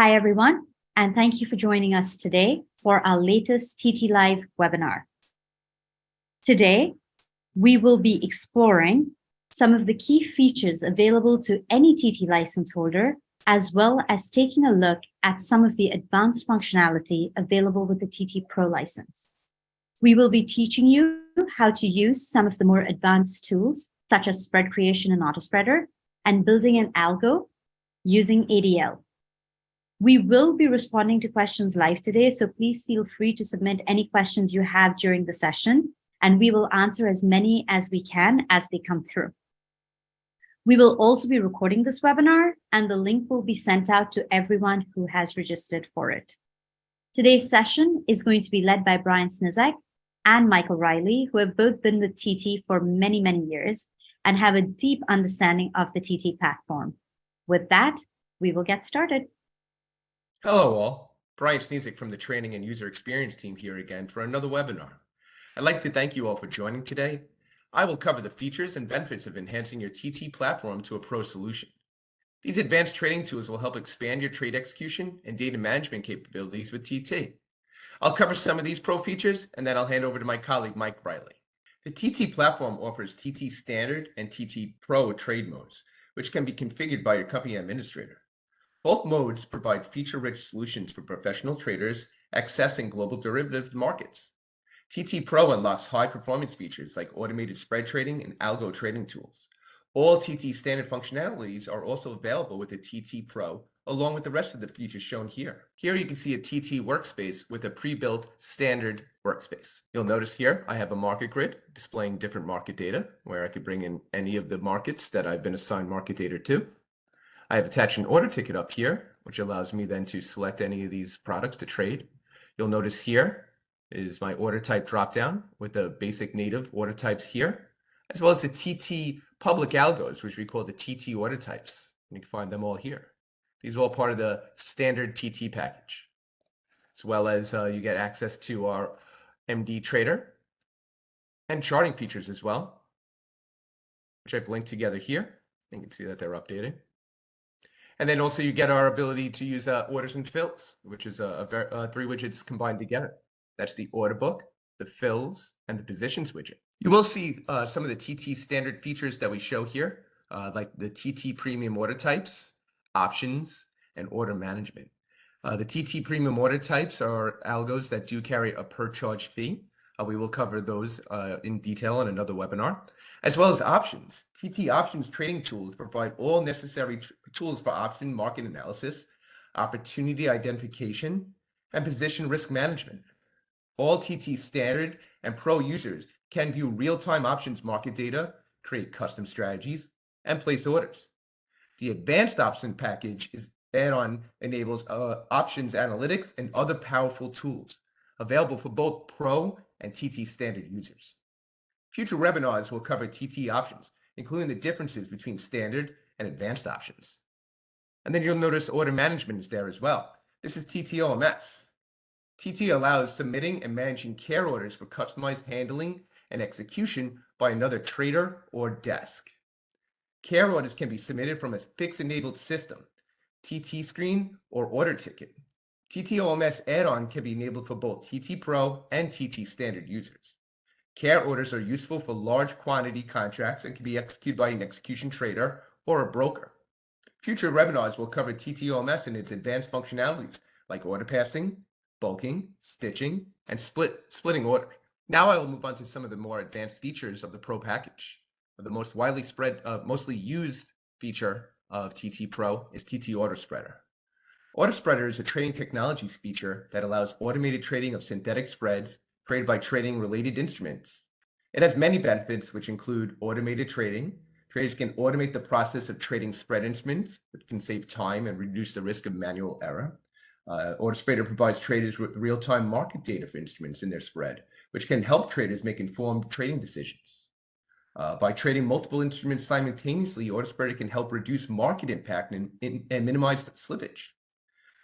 Hi, everyone, and thank you for joining us today for our latest TT Live webinar. Today, we will be exploring some of the key features available to any TT license holder, as well as taking a look at some of the advanced functionality available with the TT Pro license. We will be teaching you how to use some of the more advanced tools, such as spread creation in Autospreader, and building an algo using ADL. We will be responding to questions live today, so please feel free to submit any questions you have during the session, and we will answer as many as we can as they come through. We will also be recording this webinar, and the link will be sent out to everyone who has registered for it. Today's session is going to be led by Brian Snizek and Michael Riley, who have both been with TT for many, many years and have a deep understanding of the TT platform. With that, we will get started. Hello all, Brian Snizek from the Training and User Experience team here again for another webinar. I'd like to thank you all for joining today. I will cover the features and benefits of enhancing your TT platform to a pro solution. These advanced trading tools will help expand your trade execution and data management capabilities with TT. I'll cover some of these pro features and then I'll hand over to my colleague Mike Riley. The TT platform offers TT Standard and TT Pro trade modes, which can be configured by your company administrator. Both modes provide feature-rich solutions for professional traders accessing global derivative markets. TT Pro unlocks high-performance features like automated spread trading and algo trading tools. All TT standard functionalities are also available with the TT Pro, along with the rest of the features shown here. Here you can see a TT workspace with a pre-built standard workspace. You'll notice here I have a market grid displaying different market data where I could bring in any of the markets that I've been assigned market data to. I have attached an order ticket up here, which allows me then to select any of these products to trade. You'll notice here is my order type dropdown with the basic native order types here, as well as the TT public algos, which we call the TT order types. You can find them all here. These are all part of the standard TT package, as well as you get access to our MD trader and charting features as well, which I've linked together here. You can see that they're updated. And then also you get our ability to use orders and fills, which is three widgets combined together. That's the order book, the fills, and the positions widget. You will see some of the TT standard features that we show here, like the TT premium order types, options, and order management. The TT premium order types are algos that do carry a per charge fee. We will cover those in detail in another webinar, as well as options. TT options trading tools provide all necessary tools for option market analysis, opportunity identification, and position risk management. All TT standard and pro users can view real-time options market data, create custom strategies, and place orders. The advanced option package add-on enables options analytics and other powerful tools available for both pro and TT standard users. Future webinars will cover TT options, including the differences between standard and advanced options. And then you'll notice order management is there as well. This is TTOMS. TT allows submitting and managing care orders for customized handling and execution by another trader or desk. Care orders can be submitted from a fixed-enabled system, TT screen or order ticket. TTOMS add-on can be enabled for both TT Pro and TT standard users. Care orders are useful for large quantity contracts and can be executed by an execution trader or a broker. Future webinars will cover TTOMS and its advanced functionalities like order passing, bulking, stitching, and splitting order. Now I will move on to some of the more advanced features of the Pro package. The most mostly used feature of TT Pro is TT Autospreader. Autospreader is a trading technologies feature that allows automated trading of synthetic spreads created by trading related instruments. It has many benefits, which include automated trading. Traders can automate the process of trading spread instruments, which can save time and reduce the risk of manual error. Autospreader provides traders with real-time market data for instruments in their spread, which can help traders make informed trading decisions. By trading multiple instruments simultaneously, Autospreader can help reduce market impact and minimize slippage.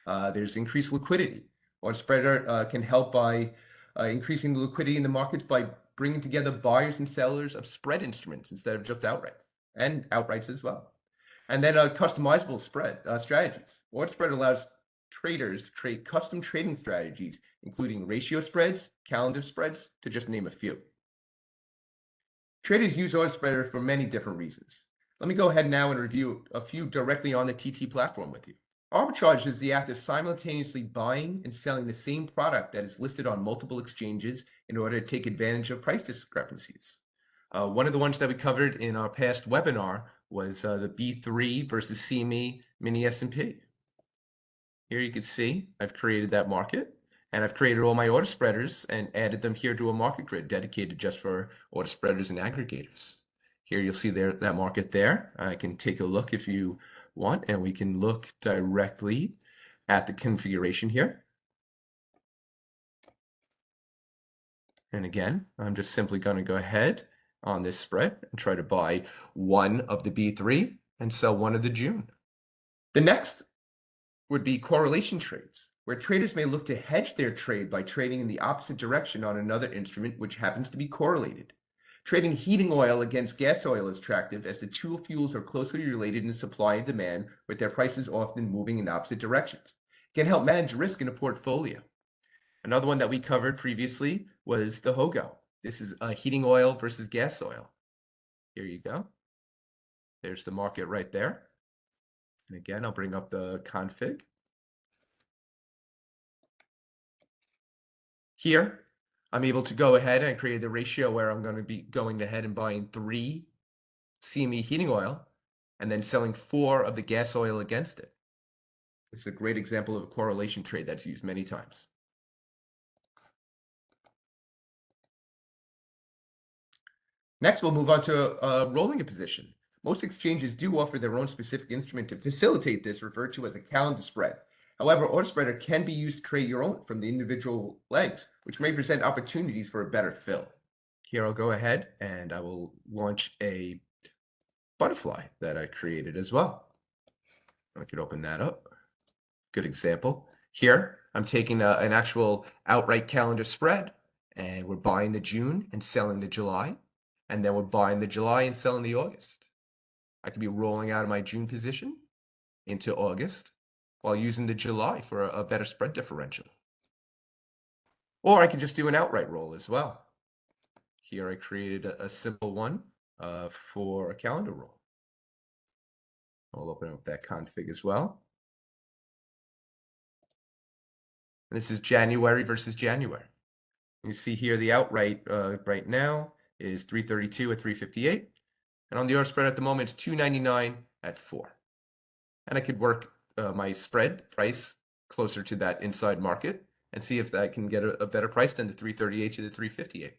There's increased liquidity. Autospreader can help by increasing the liquidity in the markets by bringing together buyers and sellers of spread instruments instead of just outright, and outrights as well. And then customizable spread strategies. Autospreader allows traders to create custom trading strategies, including ratio spreads, calendar spreads, to just name a few. Traders use Autospreader for many different reasons. Let me go ahead now and review a few directly on the TT platform with you. Arbitrage is the act of simultaneously buying and selling the same product that is listed on multiple exchanges in order to take advantage of price discrepancies. One of the ones that we covered in our past webinar was the B3 versus CME mini S&P. Here you can see I've created that market, and I've created all my Autospreaders and added them here to a market grid dedicated just for Autospreaders and aggregators. Here you'll see that market there. I can take a look if you want, and we can look directly at the configuration here. And again, I'm just simply going to go ahead on this spread and try to buy one of the B3 and sell one of the June. The next would be correlation trades, where traders may look to hedge their trade by trading in the opposite direction on another instrument which happens to be correlated. Trading heating oil against gas oil is attractive as the two fuels are closely related in supply and demand, with their prices often moving in opposite directions. It can help manage risk in a portfolio. Another one that we covered previously was the HOGO. This is heating oil versus gas oil. Here you go. There's the market right there. And again, I'll bring up the config. Here, I'm able to go ahead and create the ratio where I'm going to be going ahead and buying 3 CME heating oil and then selling 4 of the gas oil against it. This is a great example of a correlation trade that's used many times. Next, we'll move on to rolling a position. Most exchanges do offer their own specific instrument to facilitate this, referred to as a calendar spread. However, Autospreader can be used to create your own from the individual legs, which may present opportunities for a better fill. Here I'll go ahead and I will launch a butterfly that I created as well. I could open that up. Good example. Here, I'm taking an actual outright calendar spread, and we're buying the June and selling the July, and then we're buying the July and selling the August. I could be rolling out of my June position into August while using the July for a better spread differential. Or I can just do an outright roll as well. Here I created a simple one for a calendar roll. I'll open up that config as well. And this is January versus January. You see here the outright right now is 332 at 358. And on the Autospreader at the moment, it's 299 at 4. And I could work my spread price closer to that inside market and see if I can get a better price than the 338 to the 358.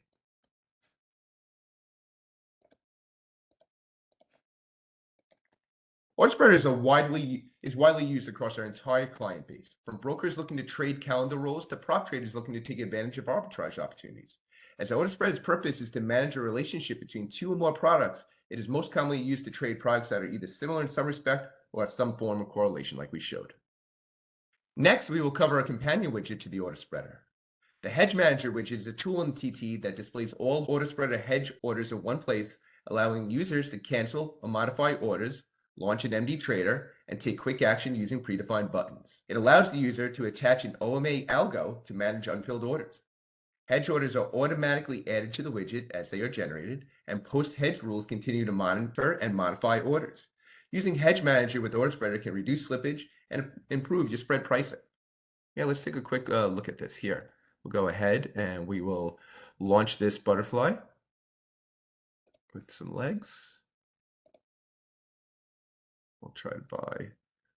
Autospreader is widely used across our entire client base, from brokers looking to trade calendar rolls to prop traders looking to take advantage of arbitrage opportunities. As Autospreader's purpose is to manage a relationship between 2 or more products, it is most commonly used to trade products that are either similar in some respect or have some form of correlation like we showed. Next, we will cover a companion widget to the Autospreader. The Hedge Manager widget is a tool in TT that displays all Autospreader hedge orders in one place, allowing users to cancel or modify orders, launch an MD trader, and take quick action using predefined buttons. It allows the user to attach an OMA algo to manage unfilled orders. Hedge orders are automatically added to the widget as they are generated, and post-hedge rules continue to monitor and modify orders. Using Hedge Manager with Autospreader can reduce slippage and improve your spread pricing. Yeah, let's take a quick look at this here. We'll go ahead and we will launch this butterfly with some legs. We'll try to buy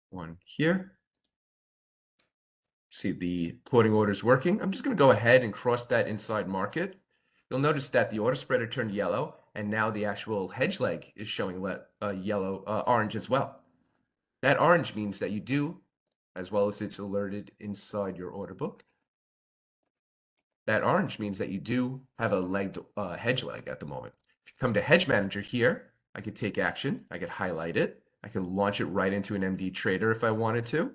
one here. See the quoting orders working. I'm just going to go ahead and cross that inside market. You'll notice that the Autospreader turned yellow, and now the actual hedge leg is showing orange as well. That orange means that you do, as well as it's alerted inside your order book. That orange means that you do have a hedge leg at the moment. If you come to Hedge Manager here, I could take action. I could highlight it. I could launch it right into an MD trader if I wanted to.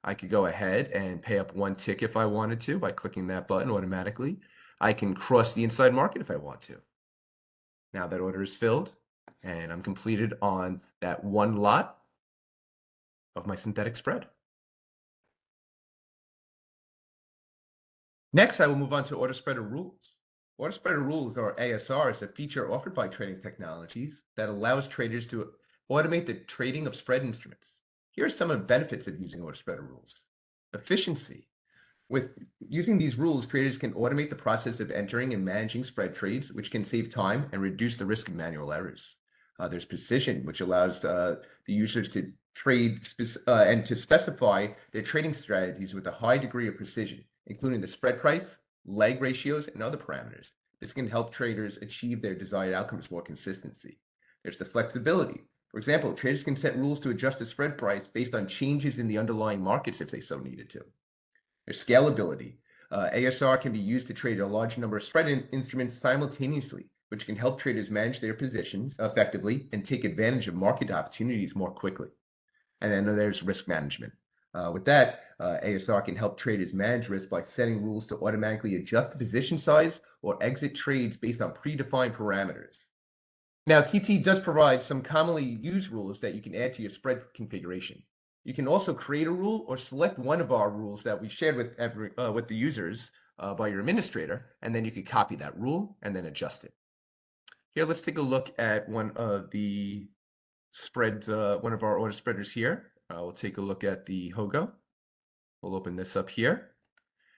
I could go ahead and pay up 1 tick if I wanted to by clicking that button automatically. I can cross the inside market if I want to. Now that order is filled and I'm completed on that one lot of my synthetic spread. Next, I will move on to Autospreader rules. Autospreader rules, or ASR, is a feature offered by trading technologies that allows traders to automate the trading of spread instruments. Here are some of the benefits of using Autospreader rules. Efficiency. With using these rules, traders can automate the process of entering and managing spread trades, which can save time and reduce the risk of manual errors. There's precision, which allows the users to trade and to specify their trading strategies with a high degree of precision, including the spread price, leg ratios, and other parameters. This can help traders achieve their desired outcomes more consistency. There's the flexibility. For example, traders can set rules to adjust the spread price based on changes in the underlying markets if they so needed to. There's scalability. ASR can be used to trade a large number of spread instruments simultaneously, which can help traders manage their positions effectively and take advantage of market opportunities more quickly. And then there's risk management. With that, ASR can help traders manage risk by setting rules to automatically adjust the position size or exit trades based on predefined parameters. Now, TT does provide some commonly used rules that you can add to your spread configuration. You can also create a rule or select one of our rules that we shared with the users by your administrator, and then you can copy that rule and then adjust it. Here, let's take a look at one of the spreads, one of our Autospreaders here. We'll take a look at the Hogo. We'll open this up here.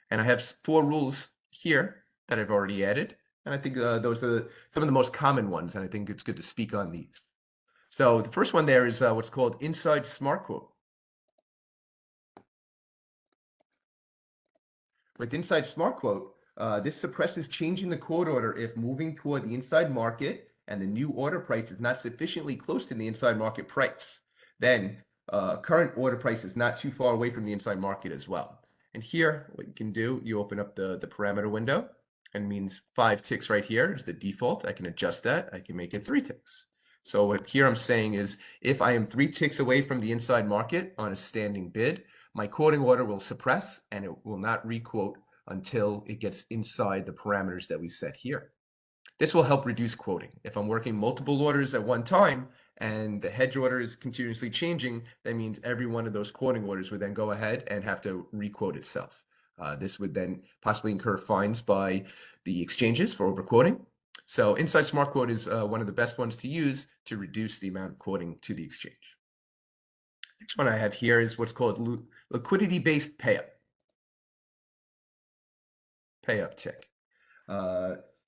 And I have 4 rules here that I've already added. And I think those are some of the most common ones, and I think it's good to speak on these. So the first one there is what's called inside smart quote. With inside smart quote, this suppresses changing the quote order if moving toward the inside market and the new order price is not sufficiently close to the inside market price. Then current order price is not too far away from the inside market as well. And here, what you can do, you open up the parameter window, and it means 5 ticks right here is the default. I can adjust that. I can make it 3 ticks. So what here I'm saying is if I am 3 ticks away from the inside market on a standing bid, my quoting order will suppress and it will not requote until it gets inside the parameters that we set here. This will help reduce quoting. If I'm working multiple orders at one time and the hedge order is continuously changing, that means every one of those quoting orders would then go ahead and have to requote itself. This would then possibly incur fines by the exchanges for overquoting. So inside smart quote is one of the best ones to use to reduce the amount of quoting to the exchange. Next one I have here is what's called liquidity-based payup tick.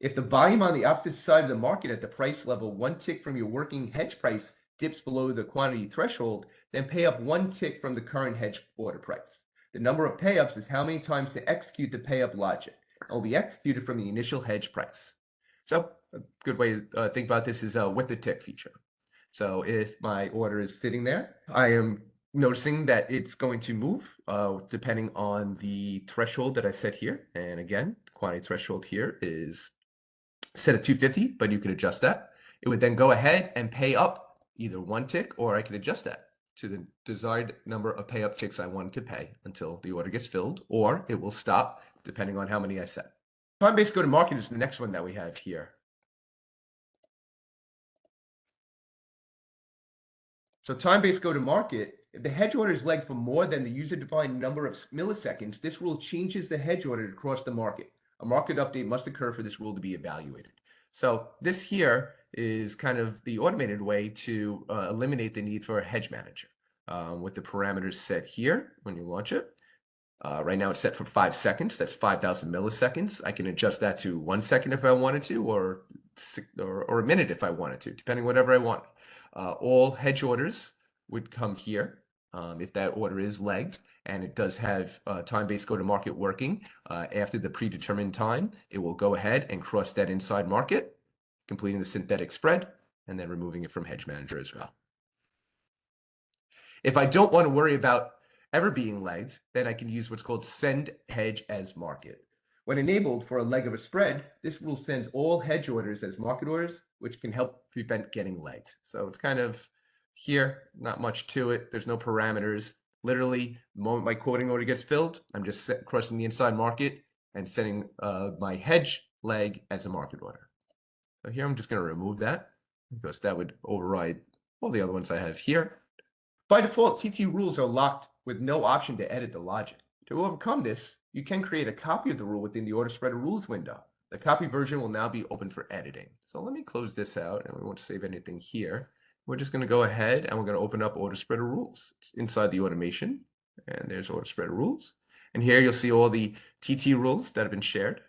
If the volume on the opposite side of the market at the price level 1 tick from your working hedge price dips below the quantity threshold, then pay up 1 tick from the current hedge order price. The number of payups is how many times to execute the payup logic. It will be executed from the initial hedge price. So a good way to think about this is with the tick feature. So if my order is sitting there, I am noticing that it's going to move depending on the threshold that I set here. And again, the quantity threshold here is set at 250, but you can adjust that. It would then go ahead and pay up either 1 tick, or I can adjust that to the desired number of pay up ticks I want to pay until the order gets filled, or it will stop depending on how many I set. Time-based go-to-market is the next one that we have here. So time-based go-to-market, if the hedge order is legged for more than the user-defined number of milliseconds, this rule changes the hedge order to cross the market. A market update must occur for this rule to be evaluated. So this here is kind of the automated way to eliminate the need for a hedge manager with the parameters set here when you launch it. Right now it's set for 5 seconds. That's 5,000 milliseconds. I can adjust that to 1 second if I wanted to, or a minute if I wanted to, depending whatever I want. All hedge orders would come here if that order is legged, and it does have time-based go-to-market working. After the predetermined time, it will go ahead and cross that inside market, completing the synthetic spread, and then removing it from Hedge Manager as well. If I don't want to worry about ever being legged, then I can use what's called send hedge as market. When enabled for a leg of a spread, this rule sends all hedge orders as market orders, which can help prevent getting legged. So it's kind of here, not much to it. There's no parameters. Literally, the moment my quoting order gets filled, I'm just crossing the inside market and setting my hedge leg as a market order. So here I'm just going to remove that because that would override all the other ones I have here. By default, TT rules are locked with no option to edit the logic. To overcome this, you can create a copy of the rule within the Autospreader rules window. The copy version will now be open for editing. So let me close this out, and we won't save anything here. We're just going to go ahead and we're going to open up Autospreader rules. It's inside the automation, and there's Autospreader rules. And here you'll see all the TT rules that have been shared.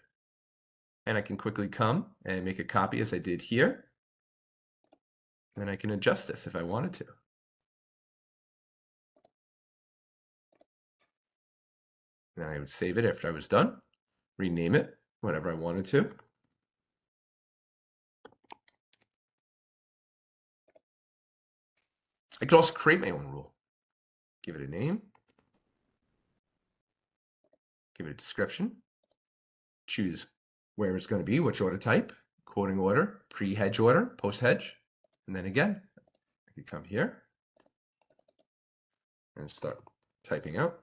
And I can quickly come and make a copy as I did here. And I can adjust this if I wanted to. And I would save it after I was done, rename it, whatever I wanted to. I could also create my own rule. Give it a name. Give it a description. Choose where it's going to be, which order type, quoting order, pre-hedge order, post-hedge. And then again, I could come here and start typing out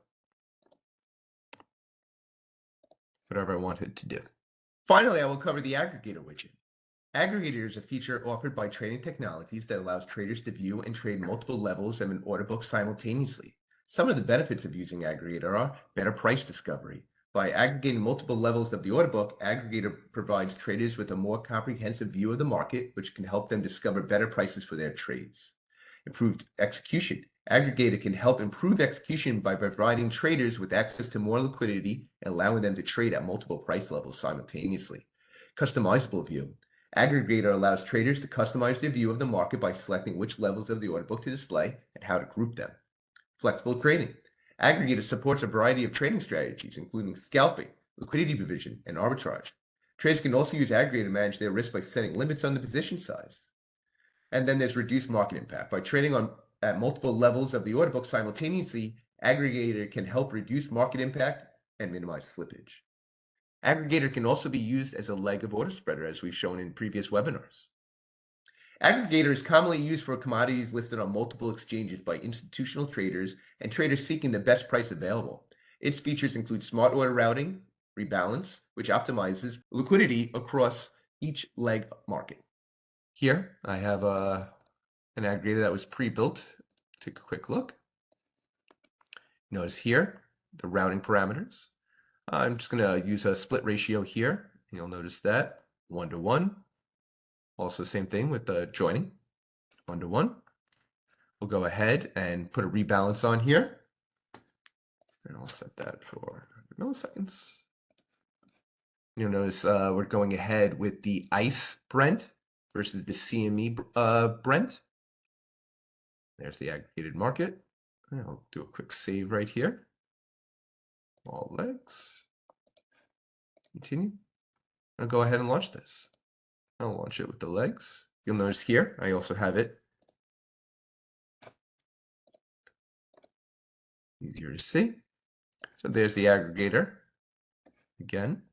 whatever I wanted to do. Finally, I will cover the Aggregator widget. Aggregator is a feature offered by trading technologies that allows traders to view and trade multiple levels of an order book simultaneously. Some of the benefits of using Aggregator are better price discovery. By aggregating multiple levels of the order book, Aggregator provides traders with a more comprehensive view of the market, which can help them discover better prices for their trades. Improved execution. Aggregator can help improve execution by providing traders with access to more liquidity and allowing them to trade at multiple price levels simultaneously. Customizable view. Aggregator allows traders to customize their view of the market by selecting which levels of the order book to display and how to group them. Flexible trading. Aggregator supports a variety of trading strategies, including scalping, liquidity provision, and arbitrage. Traders can also use Aggregator to manage their risk by setting limits on the position size. And then there's reduced market impact. By trading at multiple levels of the order book simultaneously, Aggregator can help reduce market impact and minimize slippage. Aggregator can also be used as a leg of Autospreader, as we've shown in previous webinars. Aggregator is commonly used for commodities listed on multiple exchanges by institutional traders and traders seeking the best price available. Its features include smart order routing, rebalance, which optimizes liquidity across each leg market. Here, I have an aggregator that was pre-built. Take a quick look. Notice here, the routing parameters. I'm just going to use a split ratio here. You'll notice that 1-to-1. Also, same thing with the joining, 1-to-1. We'll go ahead and put a rebalance on here. And I'll set that for milliseconds. You'll notice we're going ahead with the ICE Brent versus the CME Brent. There's the aggregated market. And I'll do a quick save right here. All legs. Continue. I'll go ahead and launch this. I'll launch it with the legs. You'll notice here, I also have it easier to see. So there's the aggregator again.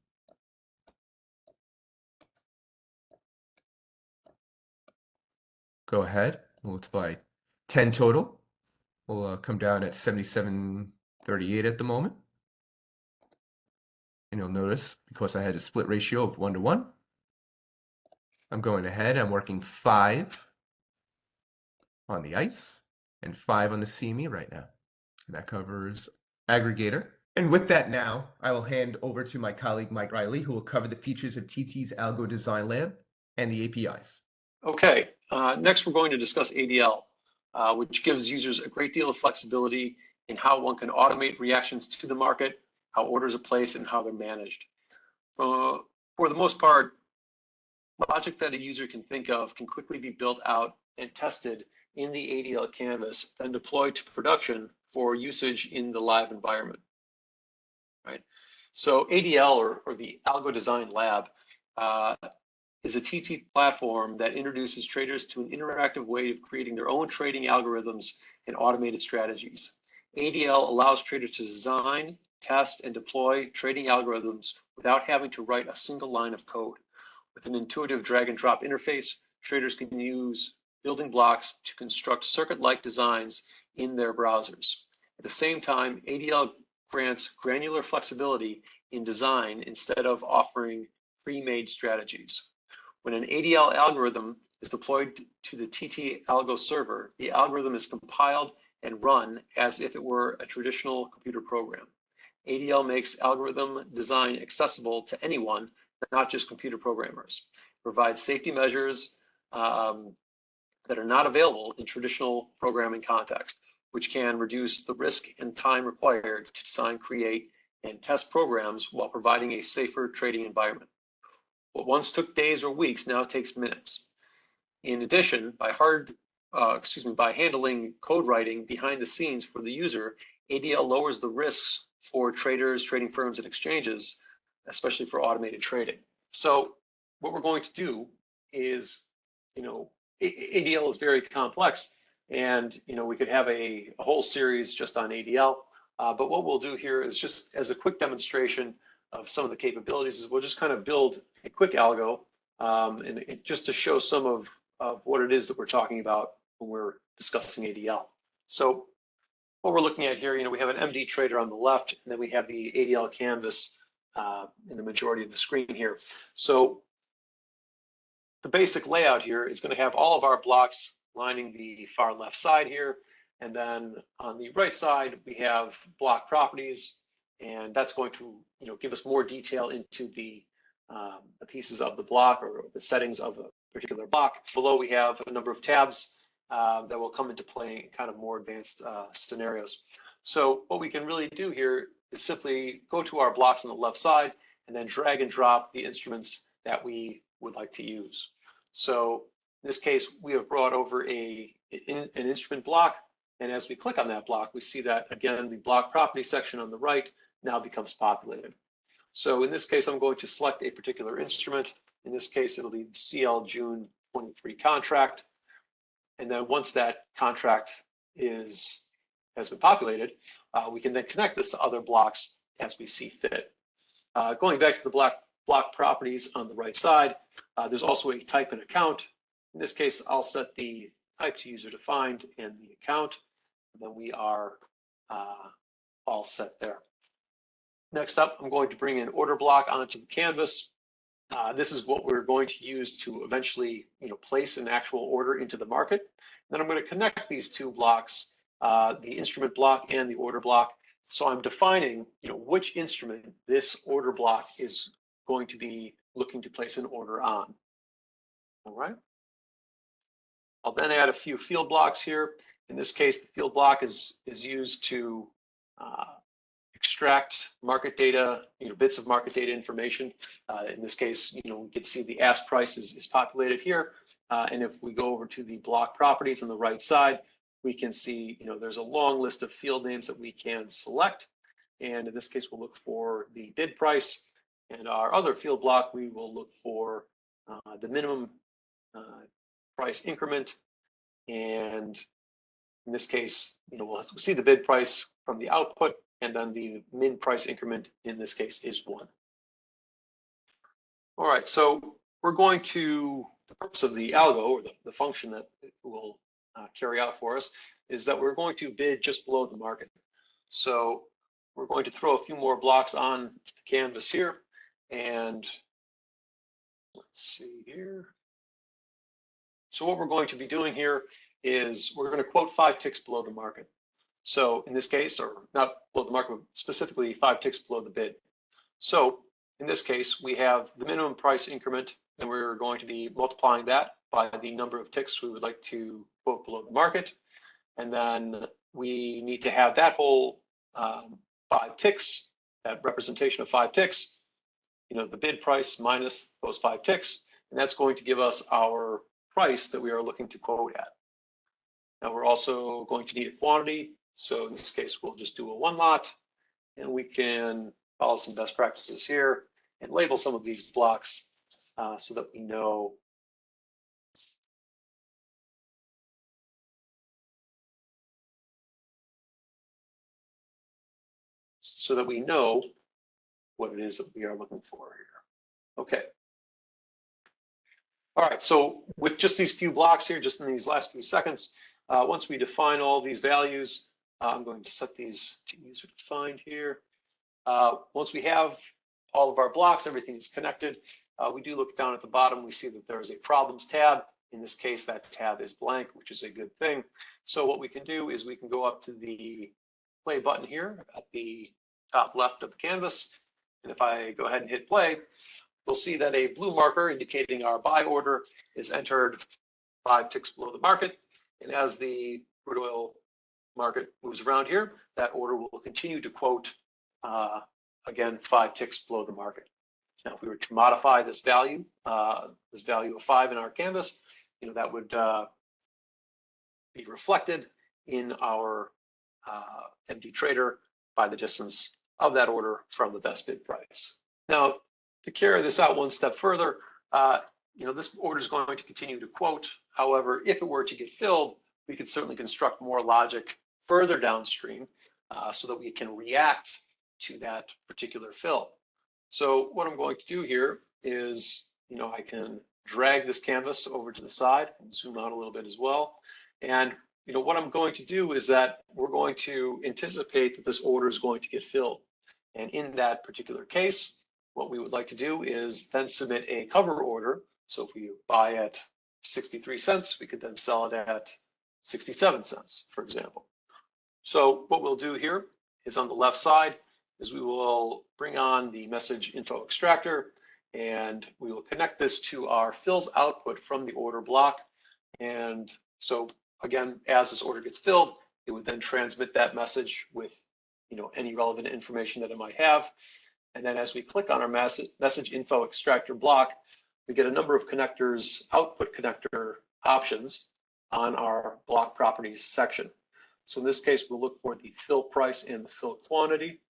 Go ahead, multiply 10 total. We'll come down at 77.38 at the moment. And you'll notice, because I had a split ratio of 1-to-1, I'm going ahead, I'm working 5 on the ICE and 5 on the CME right now. And that covers aggregator. And with that now, I will hand over to my colleague, Mike Riley, who will cover the features of TT's Algo Design Lab and the APIs. Okay, next we're going to discuss ADL, which gives users a great deal of flexibility in how one can automate reactions to the market, how orders are placed, and how they're managed. For the most part, logic that a user can think of can quickly be built out and tested in the ADL canvas, then deployed to production for usage in the live environment. Right? So ADL, or the Algo Design Lab, is a TT platform that introduces traders to an interactive way of creating their own trading algorithms and automated strategies. ADL allows traders to design, test, and deploy trading algorithms without having to write a single line of code. With an intuitive drag and drop interface, traders can use building blocks to construct circuit-like designs in their browsers. At the same time, ADL grants granular flexibility in design instead of offering pre-made strategies. When an ADL algorithm is deployed to the TT Algo server, the algorithm is compiled and run as if it were a traditional computer program. ADL makes algorithm design accessible to anyone, not just computer programmers. It provides safety measures that are not available in traditional programming context, which can reduce the risk and time required to design, create, and test programs while providing a safer trading environment. What once took days or weeks now takes minutes. In addition, by handling code writing behind the scenes for the user, ADL lowers the risks for traders, trading firms, and exchanges, especially for automated trading. So what we're going to do is, ADL is very complex, and we could have a whole series just on ADL. But what we'll do here is, just as a quick demonstration of some of the capabilities, is we'll just kind of build a quick algo, and just to show some of what it is that we're talking about when we're discussing ADL. So what we're looking at here, we have an MD trader on the left, and then we have the ADL canvas in the majority of the screen here. So the basic layout here is going to have all of our blocks lining the far left side here, and then on the right side we have block properties, and that's going to give us more detail into the pieces of the block or the settings of a particular block. Below we have a number of tabs that will come into play in kind of more advanced scenarios. So what we can really do here is simply go to our blocks on the left side and then drag and drop the instruments that we would like to use. So in this case, we have brought over an instrument block, and as we click on that block, we see that, again, the block property section on the right now becomes populated. So in this case, I'm going to select a particular instrument. In this case, it'll be the CL June 23 contract. And then once that contract has been populated, we can then connect this to other blocks as we see fit. Going back to the block properties on the right side, there's also a type and account. In this case, I'll set the type to user defined and the account, and then we are all set there. Next up, I'm going to bring an order block onto the canvas. This is what we're going to use to eventually place an actual order into the market. Then I'm going to connect these two blocks, the instrument block and the order block. So I'm defining which instrument this order block is going to be looking to place an order on. All right. I'll then add a few field blocks here. In this case, the field block is used to extract market data, bits of market data information. In this case, we can see the ask price is populated here. And if we go over to the block properties on the right side, we can see, there's a long list of field names that we can select. And in this case, we'll look for the bid price. And our other field block, we will look for the minimum price increment. And in this case, we'll see the bid price from the output, and then the min price increment in this case is 1. All right, so we're going to, the purpose of the algo, or the function that it will carry out for us, is that we're going to bid just below the market. So we're going to throw a few more blocks on the canvas here, and let's see here. So what we're going to be doing here is we're going to quote 5 ticks below the market. So in this case, or not below the market, but specifically 5 ticks below the bid. So in this case, we have the minimum price increment, and we're going to be multiplying that by the number of ticks we would like to quote below the market. And then we need to have that whole 5 ticks, that representation of 5 ticks, the bid price minus those 5 ticks, and that's going to give us our price that we are looking to quote at. Now we're also going to need a quantity. So in this case, we'll just do a 1 lot, and we can follow some best practices here and label some of these blocks so that we know what it is that we are looking for here. Okay. All right, so with just these few blocks here, just in these last few seconds, once we define all these values, I'm going to set these to user defined here. Once we have all of our blocks, everything is connected, we do look down at the bottom, we see that there is a problems tab. In this case, that tab is blank, which is a good thing. So what we can do is we can go up to the play button here at the top left of the canvas. And if I go ahead and hit play, we'll see that a blue marker indicating our buy order is entered 5 ticks below the market. And as the crude oil market moves around here, that order will continue to quote, again, 5 ticks below the market. Now, if we were to modify this value of 5 in our canvas, that would be reflected in our MD trader by the distance of that order from the best bid price. Now, to carry this out one step further, this order is going to continue to quote. However, if it were to get filled, we could certainly construct more logic further downstream so that we can react to that particular fill. So what I'm going to do here is, I can drag this canvas over to the side and zoom out a little bit as well. And what I'm going to do is that we're going to anticipate that this order is going to get filled. And in that particular case, what we would like to do is then submit a cover order. So if we buy at 63 cents, we could then sell it at 67 cents, for example. So what we'll do here is on the left side is we will bring on the message info extractor, and we will connect this to our fills output from the order block. And so again, as this order gets filled, it would then transmit that message with any relevant information that it might have. And then as we click on our message info extractor block, we get a number of connectors, output connector options on our block properties section. So in this case, we'll look for the fill price and the fill quantity,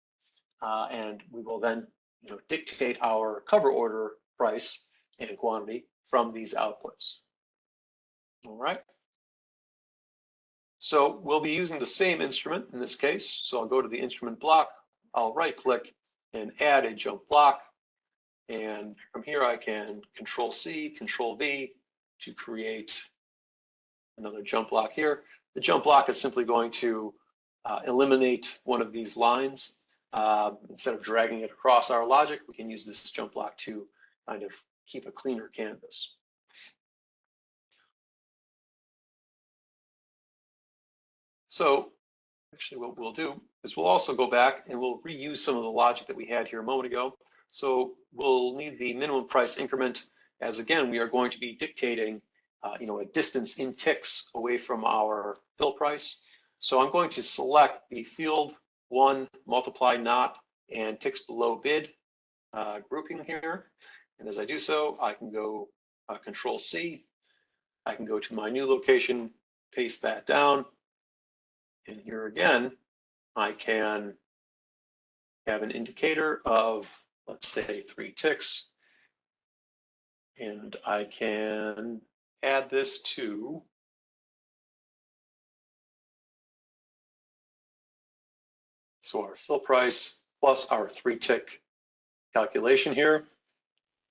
and we will then dictate our cover order price and quantity from these outputs. All right. So we'll be using the same instrument in this case. So I'll go to the instrument block, I'll right click and add a jump block. And from here I can Control C, Control V to create another jump block here. The jump block is simply going to eliminate one of these lines. Instead of dragging it across our logic, we can use this jump block to kind of keep a cleaner canvas. So actually what we'll do is we'll also go back and we'll reuse some of the logic that we had here a moment ago. So we'll need the minimum price increment, as again, we are going to be dictating a distance in ticks away from our fill price. So I'm going to select the field 1 multiply not and ticks below bid grouping here. And as I do so, I can go Control C. I can go to my new location, paste that down. And here again, I can have an indicator of, let's say, 3 ticks. And I can add this to our fill price plus our 3-tick calculation here.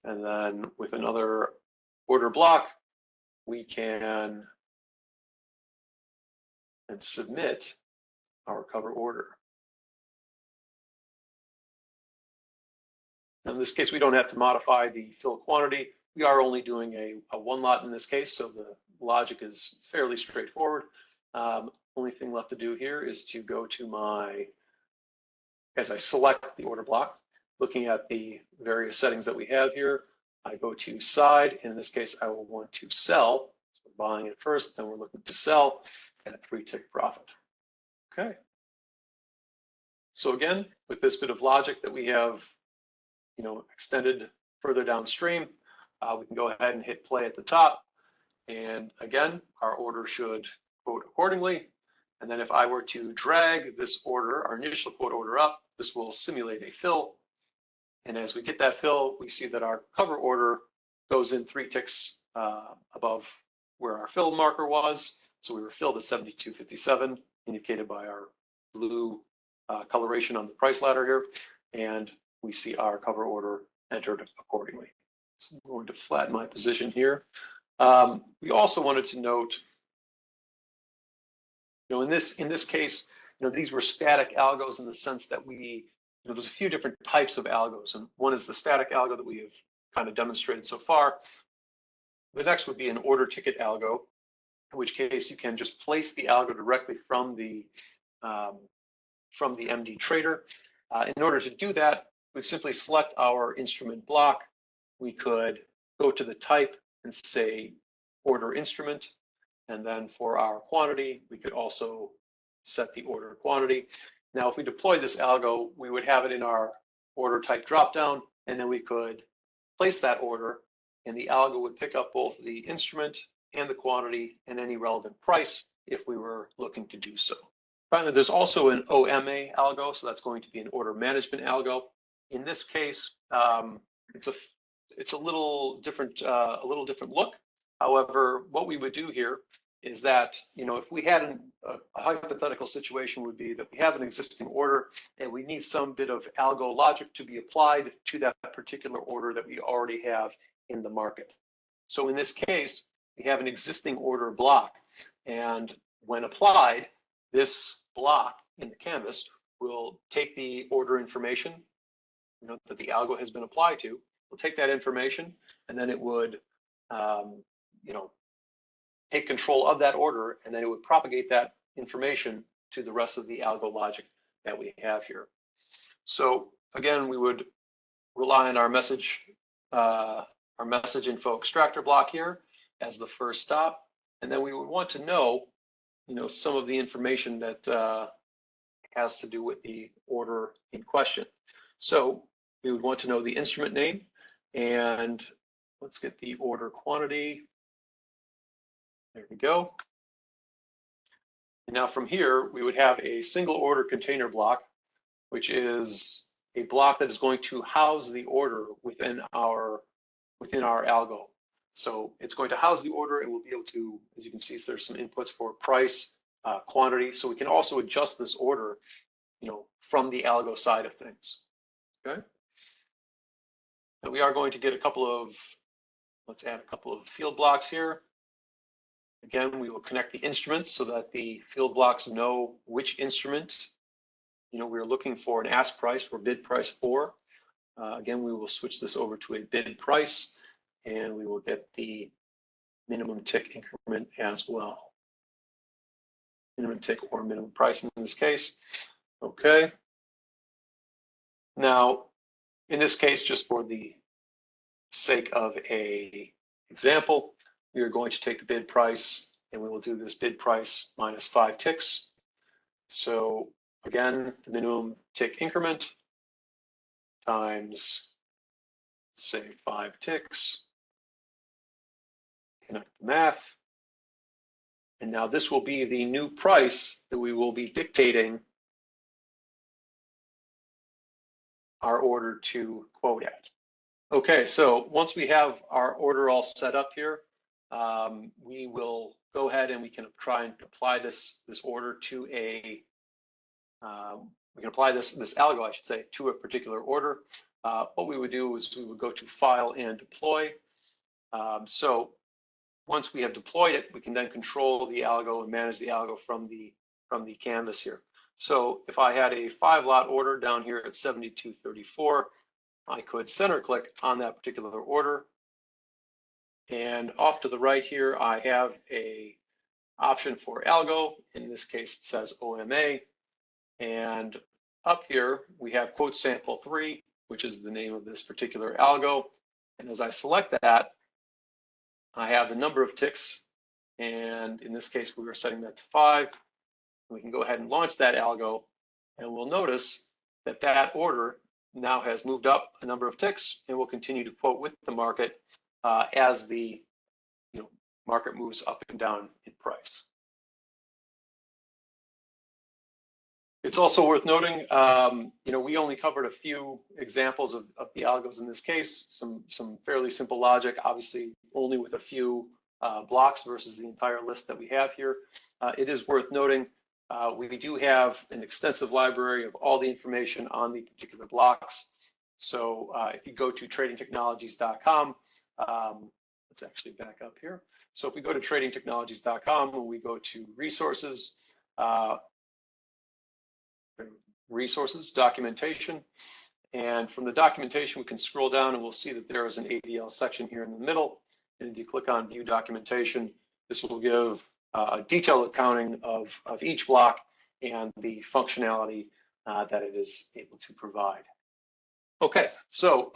And then with another order block, we can and submit our cover order. In this case, we don't have to modify the fill quantity. We are only doing a 1 lot in this case, so the logic is fairly straightforward. Only thing left to do here is to go to as I select the order block, looking at the various settings that we have here, I go to side. In this case, I will want to sell. So we're buying it first, then we're looking to sell at a 3-tick profit. Okay. So again, with this bit of logic that we have, extended further downstream, we can go ahead and hit play at the top. And again, our order should quote accordingly. And then if I were to drag this order, our initial quote order up, this will simulate a fill. And as we get that fill, we see that our cover order goes in 3 ticks above where our fill marker was. So we were filled at 72.57, indicated by our blue coloration on the price ladder here. And we see our cover order entered accordingly. So I'm going to flatten my position here. We also wanted to note, in this case, these were static algos in the sense that there's a few different types of algos, and one is the static algo that we have kind of demonstrated so far. The next would be an order ticket algo, in which case you can just place the algo directly from the MD trader. In order to do that, we simply select our instrument block. We could go to the type and say order instrument. And then for our quantity, we could also set the order quantity. Now, if we deploy this algo, we would have it in our order type dropdown, and then we could place that order, and the algo would pick up both the instrument and the quantity and any relevant price if we were looking to do so. Finally, there's also an OMA algo, so that's going to be an order management algo. In this case, it's a little different look. However, what we would do here is that, if we had a hypothetical situation would be that we have an existing order and we need some bit of algo logic to be applied to that particular order that we already have in the market. So in this case, we have an existing order block, and when applied, this block in the canvas will take the order information that the algo has been applied to. We'll take that information, and then it would take control of that order, and then it would propagate that information to the rest of the algo logic that we have here. So again, we would rely on our message info extractor block here as the first stop, and then we would want to know, some of the information that has to do with the order in question. So we would want to know the instrument name, and let's get the order quantity. There we go. And now from here, we would have a single order container block, which is a block that is going to house the order within our algo. So it's going to house the order, and we'll be able to, as you can see, there's some inputs for price, quantity. So we can also adjust this order, from the algo side of things. Okay. And we are going to get let's add a couple of field blocks here. Again, we will connect the instruments so that the field blocks know which instrument, we're looking for an ask price or bid price for. Again, we will switch this over to a bid price, and we will get the minimum tick increment as well. Minimum tick or minimum price in this case. Okay. Now, in this case, just for the sake of a example, we are going to take the bid price, and we will do this bid price minus 5 ticks. So again, the minimum tick increment times, say, 5 ticks. Connect the math. And now this will be the new price that we will be dictating our order to quote at. Okay, so once we have our order all set up here, we will go ahead and we can try and apply this order to we can apply this algo, I should say, to a particular order. What we would do is we would go to File and Deploy. So once we have deployed it, we can then control the algo and manage the algo from the canvas here. So if I had a 5-lot order down here at 7234, I could center click on that particular order. And off to the right here, I have a option for algo. In this case, it says OMA. And up here, we have quote sample 3, which is the name of this particular algo. And as I select that, I have the number of ticks. And in this case, we were setting that to 5. We can go ahead and launch that algo. And we'll notice that that order now has moved up a number of ticks and will continue to quote with the market as the market moves up and down in price. It's also worth noting, we only covered a few examples of the algos in this case, some fairly simple logic, obviously only with a few blocks versus the entire list that we have here. It is worth noting we do have an extensive library of all the information on the particular blocks. So if you go to tradingtechnologies.com, let's actually back up here. So if we go to tradingtechnologies.com and we go to resources, documentation, and from the documentation, we can scroll down and we'll see that there is an ADL section here in the middle. And if you click on view documentation, this will give a detailed accounting of each block and the functionality that it is able to provide. Okay, so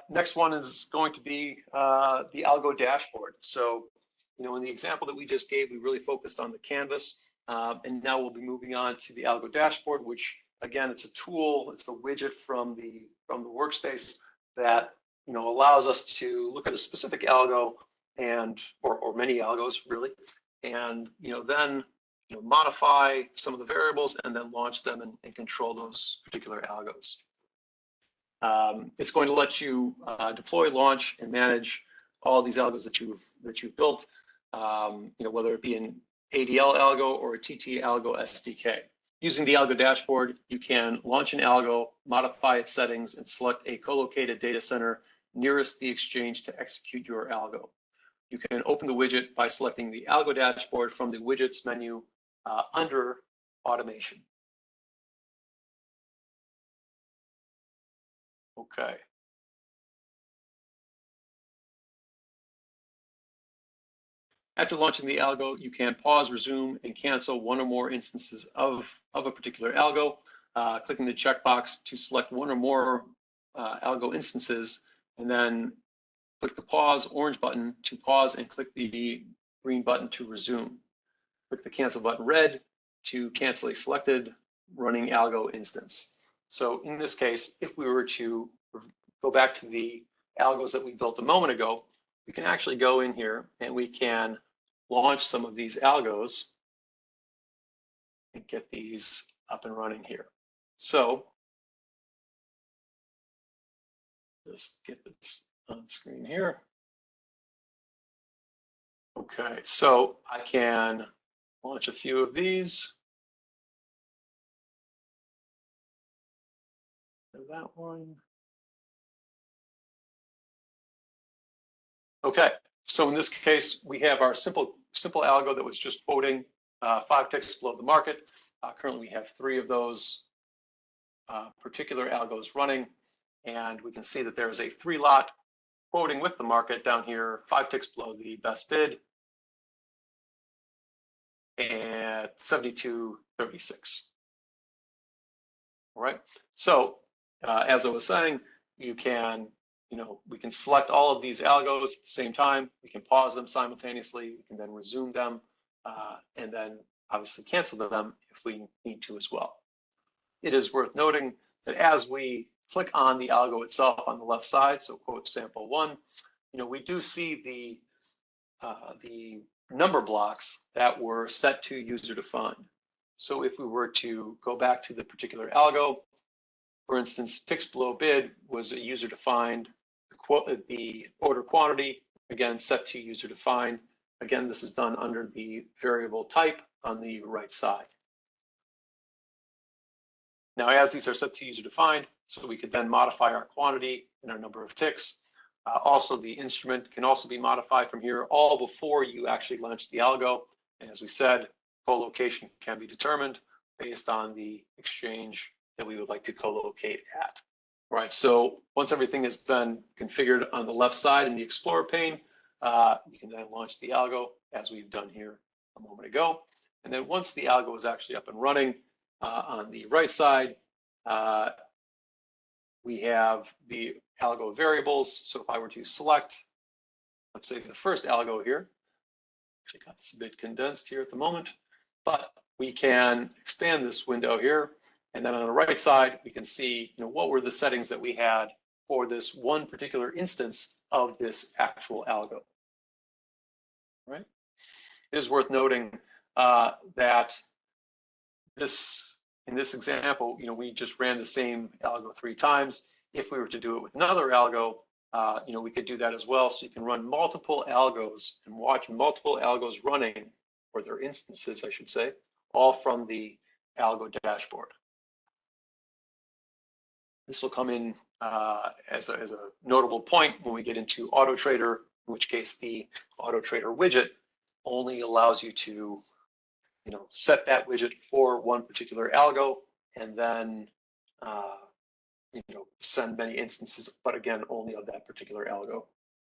next one is going to be the Algo dashboard. So, in the example that we just gave, we really focused on the canvas, and now we'll be moving on to the Algo dashboard, which again, it's a tool, it's a widget from the workspace that allows us to look at a specific algo and or many algos really, and then modify some of the variables and then launch them and control those particular algos. It's going to let you deploy, launch, and manage all these algos that you've built, whether it be an ADL algo or a TT algo SDK. Using the Algo dashboard, you can launch an algo, modify its settings, and select a co-located data center nearest the exchange to execute your algo. You can open the widget by selecting the Algo dashboard from the widgets menu under automation. Okay. After launching the algo, you can pause, resume, and cancel one or more instances of a particular algo, clicking the checkbox to select one or more algo instances, and then click the pause orange button to pause and click the green button to resume. Click the cancel button red to cancel a selected running algo instance. So in this case, if we were to go back to the algos that we built a moment ago, we can actually go in here and we can launch some of these algos and get these up and running here. So just get this on screen here. Okay, so I can launch a few of these. That one. Okay, so in this case, we have our simple algo that was just quoting 5 ticks below the market. Currently, we have 3 of those particular algos running, and we can see that there's a 3-lot quoting with the market down here, 5 ticks below the best bid at 72.36. All right, so as I was saying, you can we can select all of these algos at the same time. We can pause them simultaneously. We can then resume them, and then obviously cancel them if we need to as well. It is worth noting that as we click on the algo itself on the left side, so quote sample 1, we do see the number blocks that were set to user defined. So if we were to go back to the particular algo, for instance, ticks below bid was a user defined. The order quantity, again, set to user defined. Again, this is done under the variable type on the right side. Now, as these are set to user defined, so we could then modify our quantity and our number of ticks. Also, the instrument can also be modified from here, all before you actually launch the algo. And as we said, co-location can be determined based on the exchange that we would like to co-locate at. All right, so once everything has been configured on the left side in the Explorer pane, you can then launch the algo as we've done here a moment ago. And then once the algo is actually up and running, on the right side, we have the algo variables. So if I were to select, let's say the first algo here, actually got this a bit condensed here at the moment, but we can expand this window here. And then on the right side, we can see what were the settings that we had for this one particular instance of this actual algo. Right? It is worth noting that in this example, we just ran the same algo 3 times. If we were to do it with another algo, we could do that as well. So you can run multiple algos and watch multiple algos running, or their instances, I should say, all from the Algo dashboard. This will come in as a notable point when we get into Autospreader, in which case the Autospreader widget only allows you to set that widget for one particular algo and then send many instances, but again, only of that particular algo.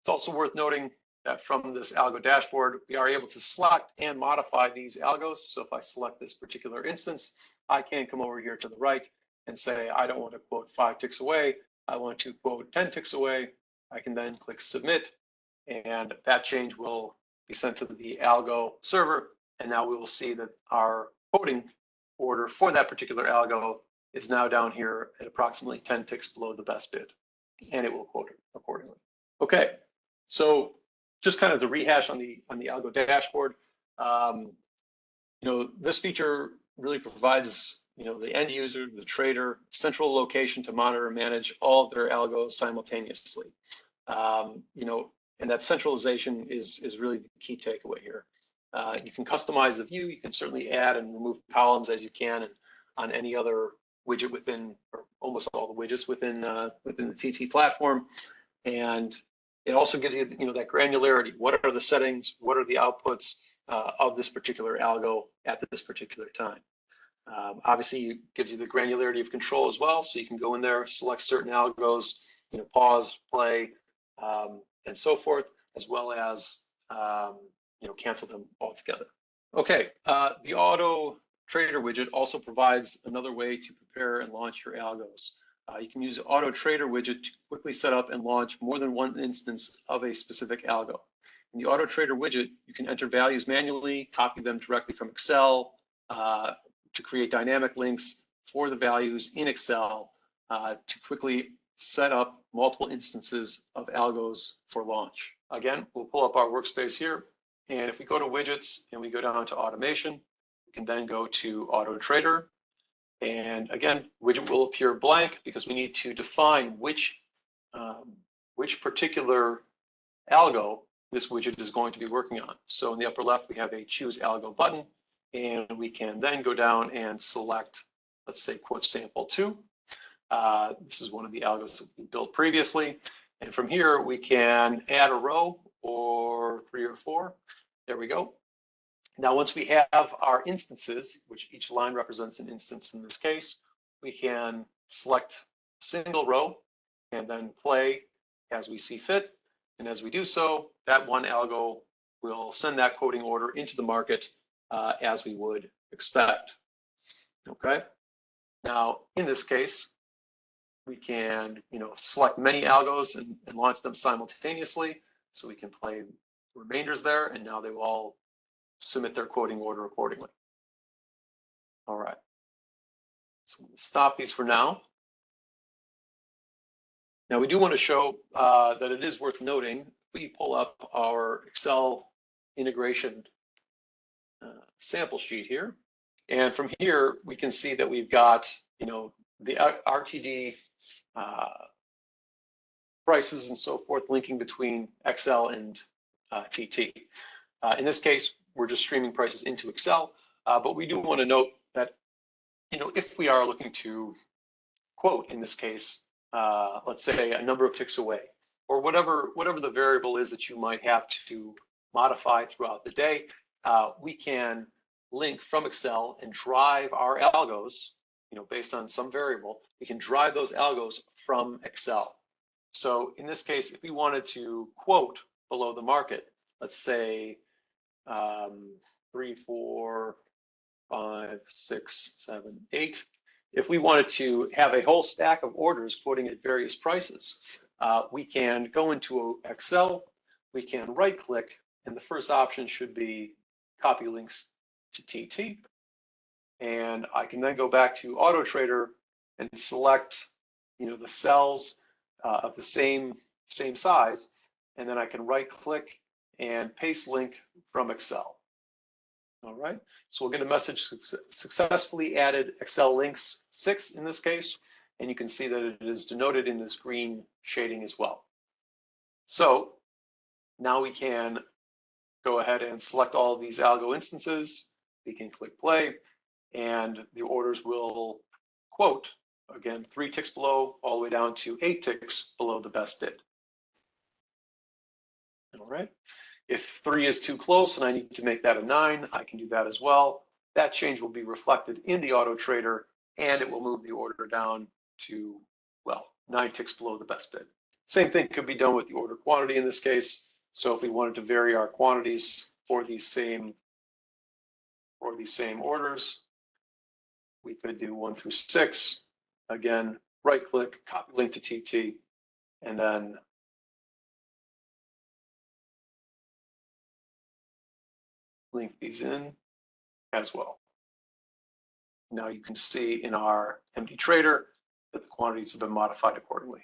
It's also worth noting that from this Algo dashboard, we are able to select and modify these algos. So if I select this particular instance, I can come over here to the right and say, I don't want to quote 5 ticks away, I want to quote 10 ticks away, I can then click submit, and that change will be sent to the Algo server. And now we will see that our quoting order for that particular Algo is now down here at approximately 10 ticks below the best bid, and it will quote it accordingly. Okay, so just kind of the rehash on the Algo dashboard. This feature really provides the end user, the trader, central location to monitor and manage all of their algos simultaneously. And that centralization is really the key takeaway here. You can customize the view. You can certainly add and remove columns as you can on any other widget within, or almost all the widgets within the TT platform. And it also gives you that granularity. What are the settings? What are the outputs of this particular algo at this particular time? Obviously, it gives you the granularity of control as well, so you can go in there, select certain algos, pause, play, and so forth, as well as cancel them altogether. Okay, the Auto Trader widget also provides another way to prepare and launch your algos. You can use the Auto Trader widget to quickly set up and launch more than one instance of a specific algo. In the Auto Trader widget, you can enter values manually, copy them directly from Excel, to create dynamic links for the values in Excel to quickly set up multiple instances of algos for launch. Again, we'll pull up our workspace here, and if we go to widgets and we go down to automation, we can then go to Auto Trader, and again, widget will appear blank because we need to define which particular algo this widget is going to be working on. So in the upper left, we have a Choose Algo button, and we can then go down and select, let's say, quote sample 2. This is one of the algos that we built previously. And from here, we can add a row or 3 or 4. There we go. Now, once we have our instances, which each line represents an instance in this case, we can select a single row and then play as we see fit. And as we do so, that one algo will send that quoting order into the market as we would expect. Okay. Now, in this case, we can select many algos and launch them simultaneously. So we can play the remainders there, and now they will all submit their quoting order accordingly. All right. So we'll stop these for now. Now, we do want to show that it is worth noting, if we pull up our Excel integration sample sheet here, and from here, we can see that we've got, the RTD prices and so forth linking between Excel and TT. In this case, we're just streaming prices into Excel, but we do want to note that, if we are looking to quote, in this case, let's say a number of ticks away, or whatever the variable is that you might have to modify throughout the day, we can link from Excel and drive our algos, based on some variable. We can drive those algos from Excel. So in this case, if we wanted to quote below the market, let's say 3, 4, 5, 6, 7, 8. If we wanted to have a whole stack of orders quoting at various prices, we can go into Excel, we can right click, and the first option should be copy links to TT. And I can then go back to Auto Trader and select, the cells of the same size, and then I can right click and paste link from Excel. All right, so we'll get a message successfully added Excel links 6 in this case, and you can see that it is denoted in this green shading as well. So now we can go ahead and select all of these algo instances. We can click play, and the orders will quote, again, 3 ticks below, all the way down to 8 ticks below the best bid. All right. If 3 is too close and I need to make that a 9, I can do that as well. That change will be reflected in the Auto Trader, and it will move the order down to, 9 ticks below the best bid. Same thing could be done with the order quantity in this case. So if we wanted to vary our quantities for these same orders, we could do 1 through 6, again, right click, copy link to TT, and then link these in as well. Now you can see in our MD Trader that the quantities have been modified accordingly.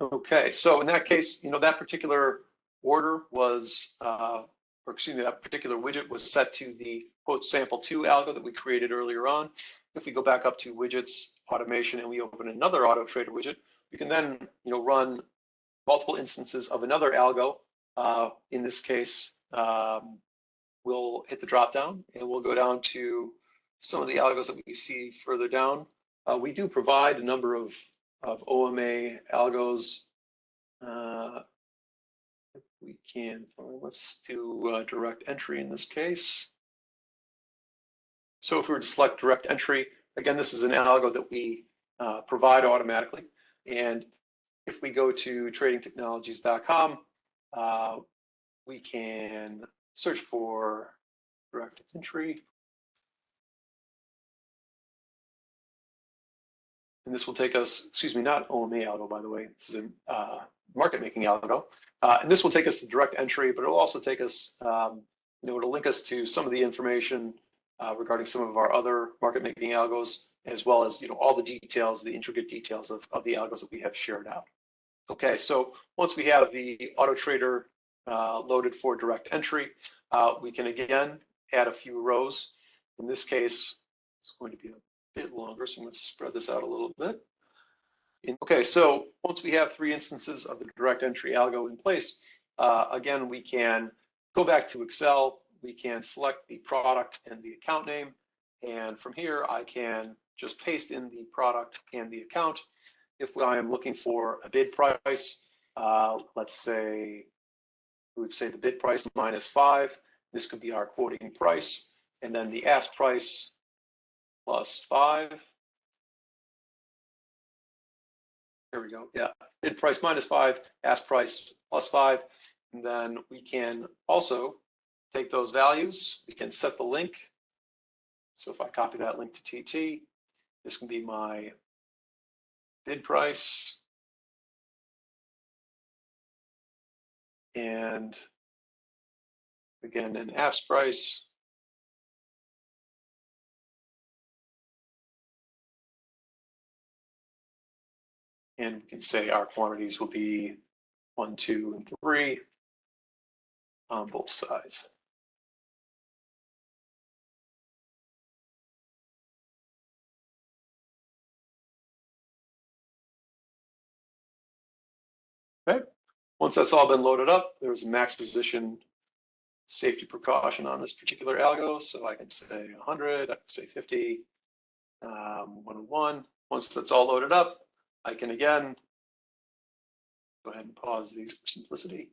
Okay, so in that case, that particular order was, or excuse me, that particular widget was set to the quote sample 2 algo that we created earlier on. If we go back up to widgets, automation, and we open another Autospreader widget, we can then run multiple instances of another algo. In this case, we'll hit the drop down and we'll go down to some of the algos that we see further down. We do provide a number of OMA algos. If we can, let's do direct entry in this case. So if we were to select direct entry, again, this is an algo that we provide automatically. And if we go to tradingtechnologies.com, we can search for direct entry. And this will take us, excuse me, not OMA algo, by the way. This is a market making algo. And this will take us to direct entry, but it will also take us, it'll link us to some of the information regarding some of our other market making algos, as well as, all the details, the intricate details of the algos that we have shared out. Okay, so once we have the Autotrader loaded for direct entry, we can again add a few rows. In this case, it's going to be a bit longer, so I'm going to spread this out a little bit. Okay, so once we have 3 instances of the direct entry algo in place, again, we can go back to Excel, we can select the product and the account name, and from here I can just paste in the product and the account. If I am looking for a bid price, let's say, we would say the bid price -5, this could be our quoting price, and then the ask price +5. There we go. Yeah, bid price -5, ask price +5. And then we can also take those values. We can set the link. So if I copy that link to TT, this can be my bid price. And again, an ask price. And we can say our quantities will be 1, 2, and 3 on both sides. Okay, once that's all been loaded up, there's a max position safety precaution on this particular algo. So I can say 100, I can say 50, 101. Once that's all loaded up, I can again go ahead and pause these for simplicity.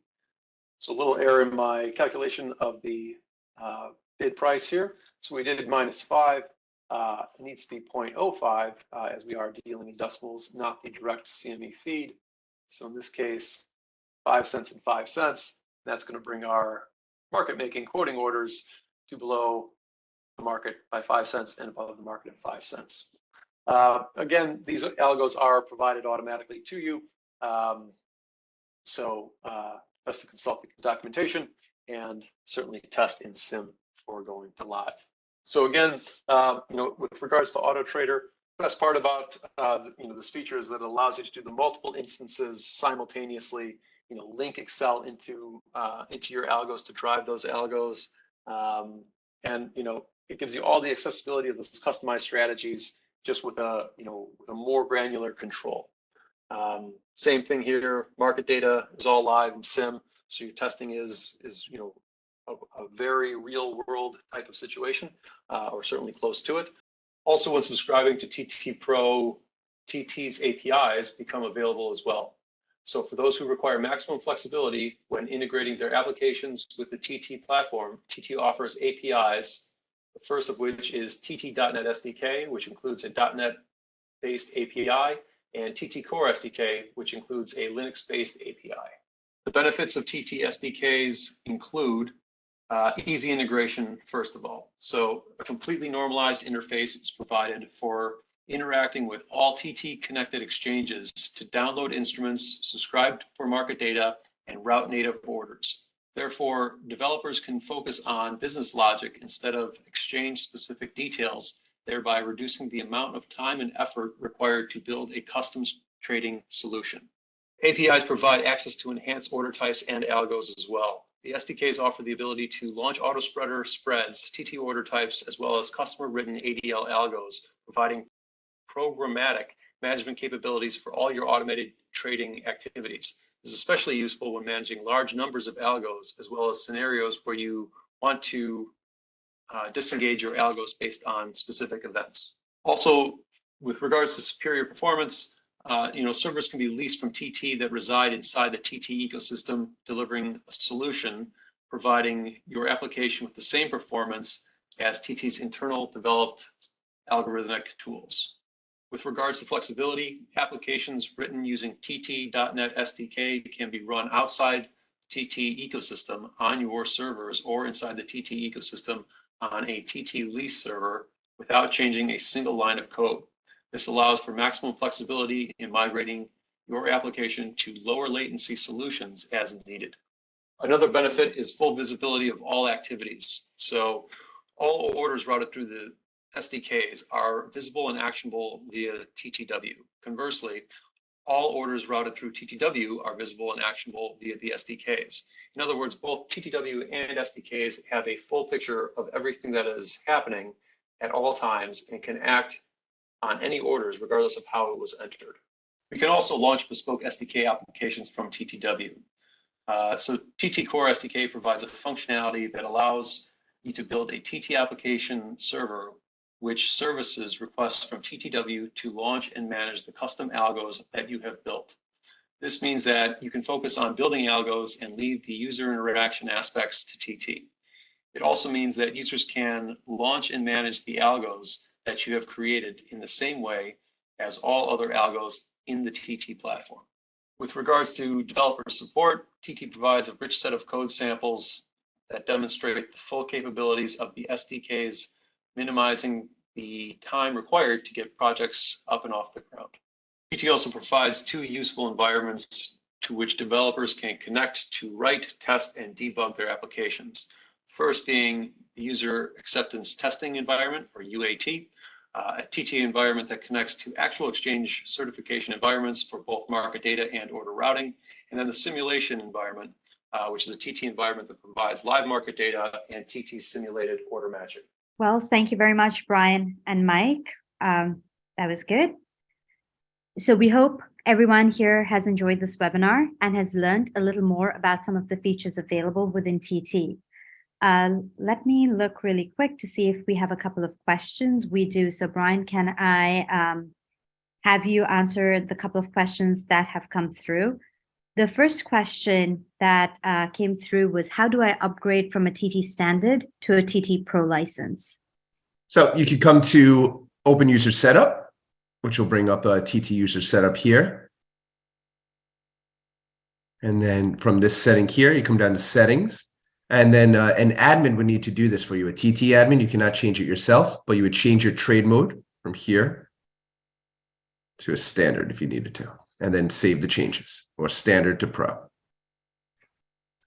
So a little error in my calculation of the bid price here. So we did -5. It needs to be 0.05 as we are dealing in decimals, not the direct CME feed. So in this case, 5 cents and 5 cents. That's going to bring our market making quoting orders to below the market by 5 cents and above the market at 5 cents. Again, these algos are provided automatically to you. So best to consult the documentation and certainly test in sim before going to live. So again, with regards to Autotrader, best part about this feature is that it allows you to do the multiple instances simultaneously. Link Excel into your algos to drive those algos, and it gives you all the accessibility of those customized strategies, just with a with a more granular control. Same thing here. Market data is all live in sim, so your testing is a very real world type of situation, or certainly close to it. Also, when subscribing to TT Pro, TT's APIs become available as well. So for those who require maximum flexibility when integrating their applications with the TT platform, TT offers APIs, the first of which is TT.NET SDK, which includes a .NET-based API, and TT Core SDK, which includes a Linux-based API. The benefits of TT SDKs include easy integration, first of all. So a completely normalized interface is provided for interacting with all TT connected exchanges to download instruments, subscribe for market data, and route native orders. Therefore, developers can focus on business logic instead of exchange-specific details, thereby reducing the amount of time and effort required to build a custom trading solution. APIs provide access to enhanced order types and algos as well. The SDKs offer the ability to launch Autospreader spreads, TT order types, as well as customer-written ADL algos, providing programmatic management capabilities for all your automated trading activities. This is especially useful when managing large numbers of algos, as well as scenarios where you want to disengage your algos based on specific events. Also, with regards to superior performance, servers can be leased from TT that reside inside the TT ecosystem, delivering a solution, providing your application with the same performance as TT's internal developed algorithmic tools. With regards to flexibility, applications written using TT.NET SDK can be run outside TT ecosystem on your servers or inside the TT ecosystem on a TT lease server without changing a single line of code. This allows for maximum flexibility in migrating your application to lower latency solutions as needed. Another benefit is full visibility of all activities. So all orders routed through the SDKs are visible and actionable via TTW. Conversely, all orders routed through TTW are visible and actionable via the SDKs. In other words, both TTW and SDKs have a full picture of everything that is happening at all times and can act on any orders regardless of how it was entered. We can also launch bespoke SDK applications from TTW. So TT Core SDK provides a functionality that allows you to build a TT application server which services requests from TTW to launch and manage the custom algos that you have built. This means that you can focus on building algos and leave the user interaction aspects to TT. It also means that users can launch and manage the algos that you have created in the same way as all other algos in the TT platform. With regards to developer support, TT provides a rich set of code samples that demonstrate the full capabilities of the SDKs, minimizing the time required to get projects up and off the ground. TT also provides two useful environments to which developers can connect to write, test, and debug their applications. First being the user acceptance testing environment, or UAT, a TT environment that connects to actual exchange certification environments for both market data and order routing, and then the simulation environment, which is a TT environment that provides live market data and TT simulated order matching. Well, thank you very much, Brian and Mike. That was good. So we hope everyone here has enjoyed this webinar and has learned a little more about some of the features available within TT. Let me look really quick to see if we have a couple of questions. We do. So Brian, can I have you answer the couple of questions that have come through? The first question that came through was, how do I upgrade from a TT standard to a TT Pro license? So you could come to Open User Setup, which will bring up a TT User Setup here. And then from this setting here, you come down to Settings. And then an admin would need to do this for you. A TT admin, you cannot change it yourself, but you would change your trade mode from here to a standard if you needed to, and then save the changes, or standard to pro.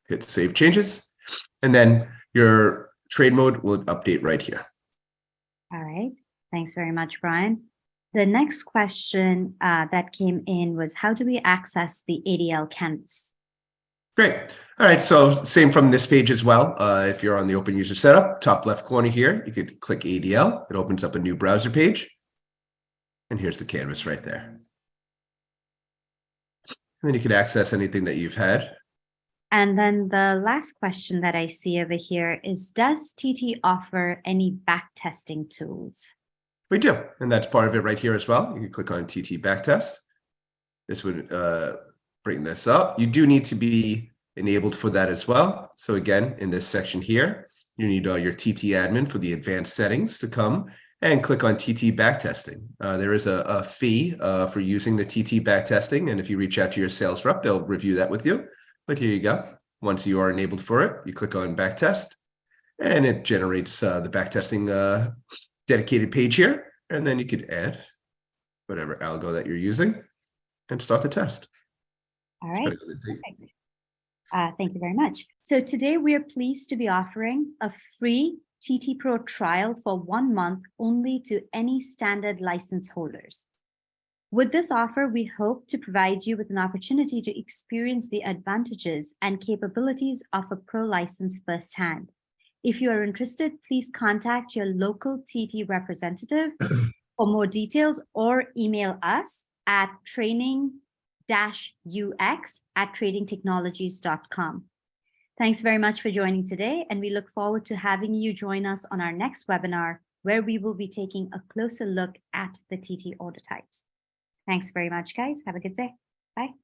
Hit save changes, and then your trade mode will update right here. All right. Thanks very much, Brian. The next question that came in was, how do we access the ADL canvas? Great. All right. So same from this page as well. If you're on the Open User Setup, top left corner here, you could click ADL. It opens up a new browser page. And here's the canvas right there. And then you can access anything that you've had. And then the last question that I see over here is, does TT offer any backtesting tools? We do. And that's part of it right here as well. You can click on TT Backtest. This would bring this up. You do need to be enabled for that as well. So again, in this section here, you need your TT admin for the advanced settings to come and click on TT Backtesting. There is a fee for using the TT Backtesting. And if you reach out to your sales rep, they'll review that with you. But here you go. Once you are enabled for it, you click on Backtest, and it generates the backtesting dedicated page here. And then you could add whatever algo that you're using, and start the test. All right. Perfect. Thank you very much. So today we are pleased to be offering a free TT Pro trial for 1 month only to any standard license holders. With this offer, we hope to provide you with an opportunity to experience the advantages and capabilities of a pro license firsthand. If you are interested, please contact your local TT representative for more details or email us at training-ux@tradingtechnologies.com. Thanks very much for joining today, and we look forward to having you join us on our next webinar, where we will be taking a closer look at the TT order types. Thanks very much, guys. Have a good day. Bye.